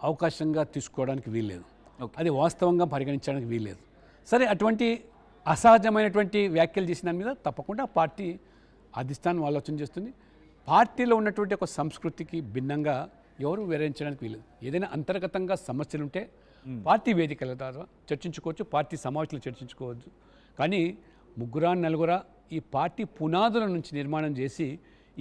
అవకాశంగా తీసుకోవడానికి వీల్లేదు, అది వాస్తవంగా పరిగణించడానికి వీల్లేదు. సరే, అటువంటి అసహజమైనటువంటి వ్యాఖ్యలు చేసిన దాని మీద తప్పకుండా పార్టీ అధిష్టానం ఆలోచన చేస్తుంది. పార్టీలో ఉన్నటువంటి ఒక సంస్కృతికి భిన్నంగా ఎవరు వివరించడానికి వీలేదు. ఏదైనా అంతర్గతంగా సమస్యలు ఉంటే పార్టీ వేదికల ద్వారా చర్చించుకోవచ్చు, పార్టీ సమావేశాలు చర్చించుకోవచ్చు. కానీ ముగ్గురా నలుగురా ఈ పార్టీ పునాదుల నుంచి నిర్మాణం చేసి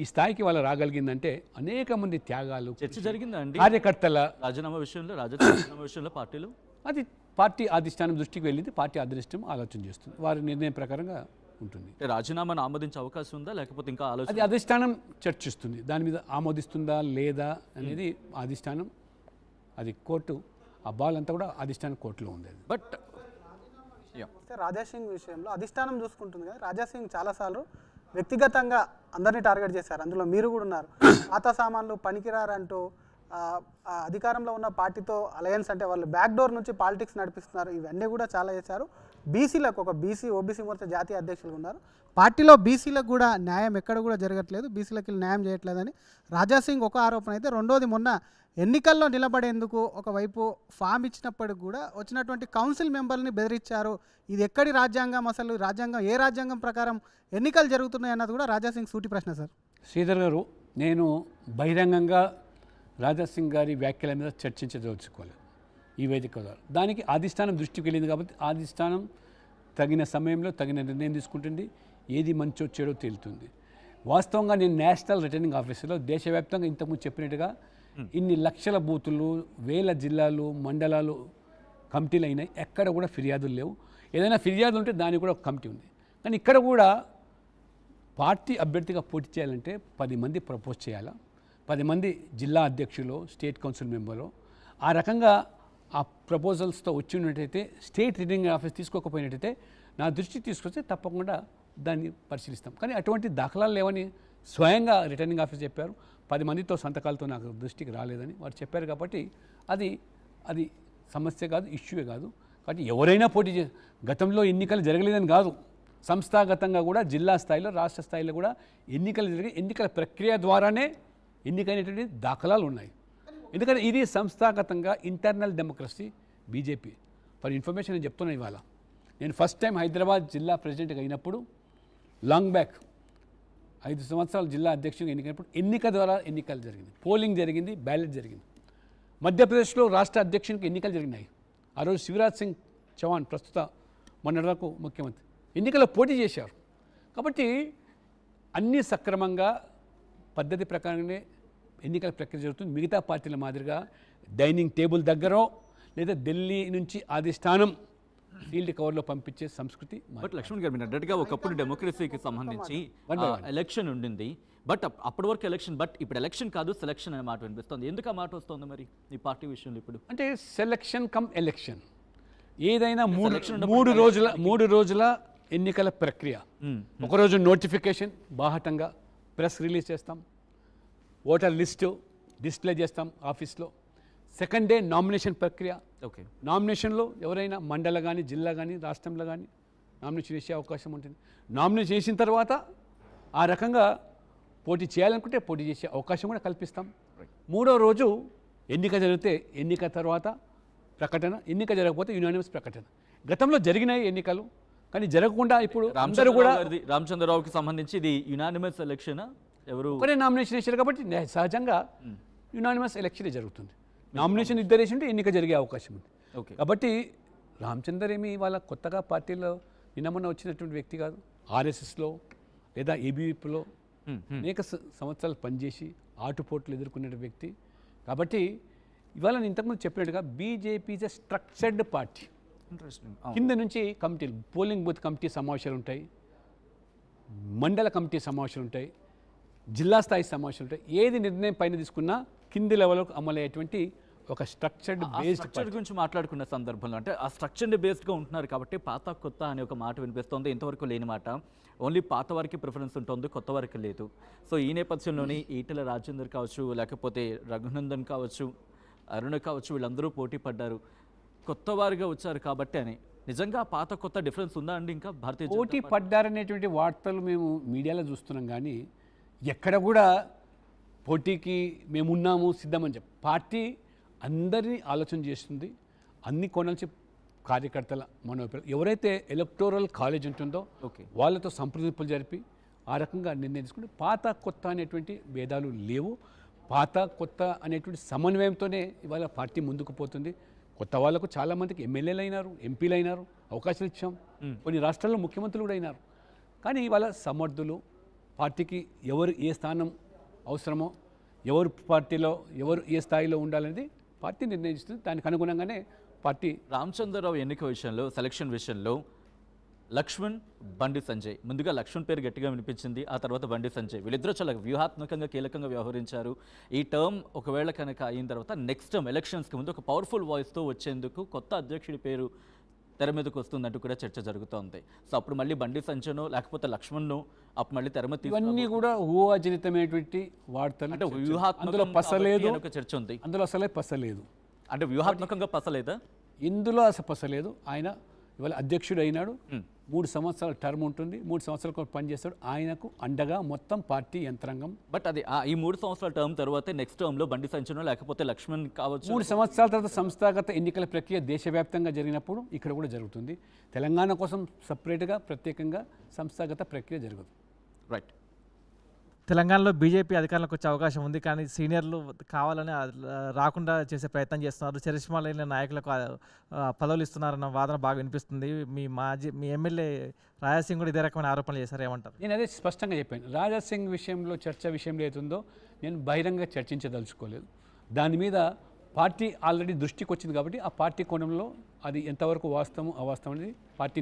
ఈ స్థాయికి వాళ్ళు రాగలిగిందంటే అనేక మంది త్యాగాలు, చర్చ జరిగిందా అండి కార్యకర్తల రాజీనామా విషయంలో పార్టీలు? అది పార్టీ అధిష్టానం దృష్టికి వెళ్ళింది, పార్టీ అధిష్టానం ఆలోచన చేస్తుంది, వారి నిర్ణయం ప్రకారంగా ఉంటుంది. రాజీనామాను ఆమోదించే అవకాశం ఉందా, లేకపోతే ఇంకా ఆలోచన? అది అధిష్టానం చర్చిస్తుంది, దాని మీద ఆమోదిస్తుందా లేదా అనేది అధిష్టానం, అది కోర్టు, ఆ బాల్ అంతా కూడా అధిష్టానం కోర్టులో ఉంది. బట్ రాజాసింగ్ విషయంలో అధిష్టానం చూసుకుంటుంది కదా, రాజాసింగ్ చాలాసార్లు వ్యక్తిగతంగా అందరినీ టార్గెట్ చేశారు, అందులో మీరు కూడా ఉన్నారు. పాత సామాన్లు పనికిరారంటూ అధికారంలో ఉన్న పార్టీతో అలయన్స్, అంటే వాళ్ళు బ్యాక్ డోర్ నుంచి పాలిటిక్స్ నడిపిస్తున్నారు, ఇవన్నీ కూడా చాలా చేశారు. బీసీలకు ఒక ఓబీసీ మోర్చా జాతీయ అధ్యక్షులు ఉన్నారు, పార్టీలో బీసీలకు కూడా న్యాయం ఎక్కడ కూడా జరగట్లేదు, బీసీలకు న్యాయం చేయట్లేదని రాజాసింగ్ ఒక ఆరోపణ అయితే, రెండోది మొన్న ఎన్నికల్లో నిలబడేందుకు ఒకవైపు ఫామ్ ఇచ్చినప్పటికి కూడా వచ్చినటువంటి కౌన్సిల్ మెంబర్ని బెదిరించారు. ఇది ఎక్కడి రాజ్యాంగం, అసలు రాజ్యాంగం ఏ రాజ్యాంగం ప్రకారం ఎన్నికలు జరుగుతున్నాయి అన్నది కూడా రాజాసింగ్ సూటి ప్రశ్న. సార్ శ్రీధర్ గారు, నేను బహిరంగంగా రాజాసింగ్ గారి వ్యాఖ్యల మీద చర్చించదలుచుకోలేదు ఈ వేదిక ద్వారా. దానికి అధిష్టానం దృష్టికి వెళ్ళింది కాబట్టి అధిష్టానం తగిన సమయంలో తగిన నిర్ణయం తీసుకుంటుంది, ఏది మంచో చెడో తేలుతుంది. వాస్తవంగా నేను నేషనల్ రిటర్నింగ్ ఆఫీసర్లో దేశవ్యాప్తంగా ఇంతకుముందు చెప్పినట్టుగా ఇన్ని లక్షల బూతులు, వేల జిల్లాలు, మండలాలు కమిటీలు అయినాయి, ఎక్కడ కూడా ఫిర్యాదులు లేవు. ఏదైనా ఫిర్యాదు ఉంటే దానికి కూడా ఒక కమిటీ ఉంది. కానీ ఇక్కడ కూడా పార్టీ అభ్యర్థిగా పోటీ చేయాలంటే 10 మంది ప్రపోజ్ చేయాలా, 10 మంది జిల్లా అధ్యక్షులు, స్టేట్ కౌన్సిల్ మెంబర్లు, ఆ రకంగా ఆ ప్రపోజల్స్తో వచ్చినట్టయితే స్టేట్ రిటర్నింగ్ ఆఫీస్ తీసుకోకపోయినట్టయితే నా దృష్టికి తీసుకొస్తే తప్పకుండా దాన్ని పరిశీలిస్తాం. కానీ అటువంటి దాఖలాలు లేవని స్వయంగా రిటర్నింగ్ ఆఫీస్ చెప్పారు. 10 మందితో సంతకాలతో నాకు దృష్టికి రాలేదని వారు చెప్పారు. కాబట్టి అది సమస్య కాదు, ఇష్యూయే కాదు. కాబట్టి ఎవరైనా పోటీ గతంలో ఎన్నికలు జరగలేదని కాదు, సంస్థాగతంగా కూడా జిల్లా స్థాయిలో, రాష్ట్ర స్థాయిలో కూడా ఎన్నికలు జరిగి ఎన్నికల ప్రక్రియ ద్వారానే ఎన్నికైనటువంటి దాఖలాలు ఉన్నాయి. ఎందుకంటే ఇది సంస్థాగతంగా internal democracy BJP. For information నేను చెప్తున్నాను, ఇవాళ నేను ఫస్ట్ టైం హైదరాబాద్ జిల్లా ప్రెసిడెంట్గా అయినప్పుడు, లాంగ్ బ్యాక్ 5 సంవత్సరాలు జిల్లా అధ్యక్షుడిగా ఎన్నికైనప్పుడు ఎన్నిక ద్వారా ఎన్నికలు జరిగింది, పోలింగ్ జరిగింది, బ్యాలెట్ జరిగింది. మధ్యప్రదేశ్లో రాష్ట్ర అధ్యక్షునికి ఎన్నికలు జరిగినాయి. ఆ రోజు శివరాజ్ సింగ్ చౌహాన్ ప్రస్తుత మొన్నటివరకు ముఖ్యమంత్రి ఎన్నికల్లో పోటీ చేశారు. కాబట్టి అన్నీ సక్రమంగా పద్ధతి ప్రకారంగానే ఎన్నికల ప్రక్రియ జరుగుతుంది. మిగతా పార్టీల మాదిరిగా డైనింగ్ టేబుల్ దగ్గర లేదా ఢిల్లీ నుంచి అధిష్టానం ఫీల్డ్ కవర్లో పంపించే సంస్కృతి. బట్ లక్ష్మణ్ గారు, మీరు అన్నట్టుగా ఒకప్పుడు డెమోక్రసీకి సంబంధించి ఎలక్షన్ ఉండింది, బట్ అప్పటి వరకు ఎలక్షన్, బట్ ఇప్పుడు ఎలక్షన్ కాదు సెలక్షన్ అనే మాట వినిపిస్తుంది. ఎందుకు ఆ మాట వస్తుంది మరి ఈ పార్టీ విషయంలో? ఇప్పుడు అంటే సెలక్షన్ కమ్ ఎలక్షన్, ఏదైనా మూడు రోజుల ఎన్నికల ప్రక్రియ. ఒకరోజు నోటిఫికేషన్ బాహటంగా ప్రెస్ రిలీజ్ చేస్తాం, ఓటర్ లిస్టు డిస్ప్లే చేస్తాం ఆఫీస్లో. సెకండ్ డే నామినేషన్ ప్రక్రియ. ఓకే, నామినేషన్లో ఎవరైనా మండల కానీ, జిల్లా కానీ, రాష్ట్రంలో కానీ నామినేషన్ చేసే అవకాశం ఉంటుంది. నామినేషన్ చేసిన తర్వాత ఆ రకంగా పోటీ చేయాలనుకుంటే పోటీ చేసే అవకాశం కూడా కల్పిస్తాం. మూడో రోజు ఎన్నిక జరిగితే ఎన్నిక తర్వాత ప్రకటన, ఎన్నిక జరగకపోతే యునానిమస్ ప్రకటన. గతంలో జరిగినాయి ఎన్నికలు, కానీ జరగకుండా ఇప్పుడు అందరూ కూడా రామచంద్రరావుకి సంబంధించి ఇది యునానిమస్ ఎలక్షన్, ఎవరు ఒకరే నామినేషన్ వేశారు కాబట్టి సహజంగా యునానిమస్ ఎలక్షన్ జరుగుతుంది. నామినేషన్ ఇద్దరు వేసి ఉంటే ఎన్నిక జరిగే అవకాశం ఉంది. ఓకే, కాబట్టి రామచందర్ ఏమి వాళ్ళ కొత్తగా పార్టీలో నిన్నమన్న వచ్చినటువంటి వ్యక్తి కాదు. ఆర్ఎస్ఎస్లో లేదా ఏబీవీపీలో అనేక సంవత్సరాలు పనిచేసి ఆటుపోట్లు ఎదుర్కొనే వ్యక్తి. కాబట్టి ఇవాళ నేను ఇంతకుముందు చెప్పినట్టుగా BJP is a structured party. Interesting. కింద నుంచి కమిటీలు, పోలింగ్ బూత్ కమిటీ సమావేశాలు ఉంటాయి, మండల కమిటీ సమావేశాలు ఉంటాయి, జిల్లా స్థాయి సమావేశాలు ఉంటాయి. ఏది నిర్ణయం పైన తీసుకున్నా కింది లెవెల్కి అమలయ్యేటువంటి ఒక స్ట్రక్చర్డ్ బేస్డ్ గురించి మాట్లాడుకున్న సందర్భంలో, అంటే ఆ స్ట్రక్చర్డ్ బేస్డ్గా ఉంటున్నారు కాబట్టి పాత కొత్త అనే ఒక మాట వినిపిస్తోంది. ఇంతవరకు లేని మాట. ఓన్లీ పాత వారికి ప్రిఫరెన్స్ ఉంటుంది, కొత్త వారికి లేదు. సో ఈ నేపథ్యంలోనే ఈటెల రాజేందర్ కావచ్చు, లేకపోతే రఘునందన్ కావచ్చు, అరుణ కావచ్చు, వీళ్ళందరూ పోటీ పడ్డారు, కొత్త వారిగా వచ్చారు కాబట్టి అని. నిజంగా పాత కొత్త డిఫరెన్స్ ఉందా అండి? ఇంకా భారతీయ పోటీ పడ్డారనేటువంటి వార్తలు మేము మీడియాలో చూస్తున్నాం, కానీ ఎక్కడ కూడా పోటీకి మేమున్నాము సిద్ధమని చెప్పి పార్టీ అందరినీ ఆలోచన చేస్తుంది, అన్ని కోణాల నుంచి కార్యకర్తల మనోభిప్రాయం. ఎవరైతే ఎలక్టోరల్ కాలేజ్ ఉంటుందో ఓకే. వాళ్ళతో సంప్రదింపులు జరిపి ఆ రకంగా నిర్ణయం తీసుకుంటే పాత కొత్త అనేటువంటి భేదాలు లేవు. పాత కొత్త అనేటువంటి సమన్వయంతోనే ఇవాళ పార్టీ ముందుకు పోతుంది. కొత్త వాళ్ళకు చాలామందికి ఎమ్మెల్యేలు అయినారు, ఎంపీలు అయినారు, అవకాశాలు ఇచ్చాం. కొన్ని రాష్ట్రాల్లో ముఖ్యమంత్రులు కూడా అయినారు. కానీ ఇవాళ సమర్థులు, పార్టీకి ఎవరు ఏ స్థానం అవసరమో, ఎవరు పార్టీలో ఎవరు ఏ స్థాయిలో ఉండాలనేది పార్టీ నిర్ణయిస్తుంది. దానికి అనుగుణంగానే పార్టీ రామచంద్రరావు ఎన్నిక విషయంలో, సెలక్షన్ విషయంలో లక్ష్మణ్, బండి సంజయ్, ముందుగా లక్ష్మణ్ పేరు గట్టిగా వినిపించింది, ఆ తర్వాత బండి సంజయ్, వీళ్ళిద్దరూ చాలా వ్యూహాత్మకంగా కీలకంగా వ్యవహరించారు. ఈ టర్మ్ ఒకవేళ కనుక అయిన తర్వాత నెక్స్ట్ టర్మ్ ఎలక్షన్స్కి ముందు ఒక పవర్ఫుల్ వాయిస్తో వచ్చేందుకు కొత్త అధ్యక్షుడి పేరు తెర మీదకి వస్తుందంటూ కూడా చర్చ జరుగుతోంది. సో అప్పుడు మళ్ళీ బండి సంజయ్నో లేకపోతే లక్ష్మణ్ను అప్పుడు మళ్ళీ తెర మీద ఇవన్నీ కూడా ఊహాజనితమైనటువంటి వార్తలు. అంటే అందులో వ్యూహాత్మకం పసలేదు, ఒక చర్చ ఉంది. అందులో అసలే పసలేదు, అంటే వ్యూహాత్మకంగా పసలేదా? ఇందులో అసలు పసలేదు. ఆయన ఇవాళ అధ్యక్షుడు అయినాడు, 3 సంవత్సరాల టర్మ్ ఉంటుంది, 3 సంవత్సరాల కోసం పనిచేస్తాడు. ఆయనకు అండగా మొత్తం పార్టీ యంత్రాంగం. బట్ అది ఈ 3 సంవత్సరాల టర్మ్ తర్వాత నెక్స్ట్ టర్మ్లో బండి సంజయ్నో లేకపోతే లక్ష్మణ్ కావచ్చు. 3 సంవత్సరాల తర్వాత సంస్థాగత ఎన్నికల ప్రక్రియ దేశవ్యాప్తంగా జరిగినప్పుడు ఇక్కడ కూడా జరుగుతుంది. తెలంగాణ కోసం సపరేట్గా ప్రత్యేకంగా సంస్థాగత ప్రక్రియ జరుగుతుంది. రైట్. తెలంగాణలో బీజేపీ అధికారంలోకి వచ్చే అవకాశం ఉంది, కానీ సీనియర్లు కావాలని రాకుండా చేసే ప్రయత్నం చేస్తున్నారు. చరిష్మా లేని నాయకులకు పదవులు ఇస్తున్నారన్న వాదన బాగా వినిపిస్తుంది. మీ ఎమ్మెల్యే రాజాసింగ్ కూడా ఇదే రకమైన ఆరోపణలు చేశారు, ఏమంటారు? నేను అదే స్పష్టంగా చెప్పాను. రాజాసింగ్ విషయంలో చర్చ విషయంలో ఏతుందో నేను బహిరంగ చర్చించదలుచుకోలేదు. దాని మీద పార్టీ ఆల్రెడీ దృష్టికి వచ్చింది కాబట్టి ఆ పార్టీ కోణంలో అది ఎంతవరకు వాస్తవం అవాస్తవం అనేది పార్టీ